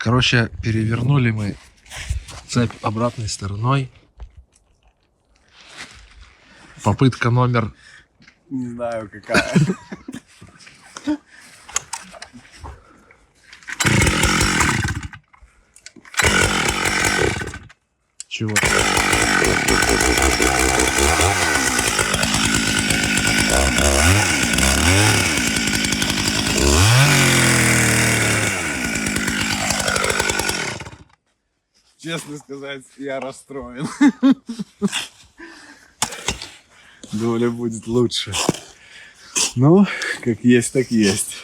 Короче, перевернули мы цепь обратной стороной. Попытка номер... Не знаю, какая. Чего? Честно сказать, я расстроен. Думали, будет лучше. Ну, как есть, так есть.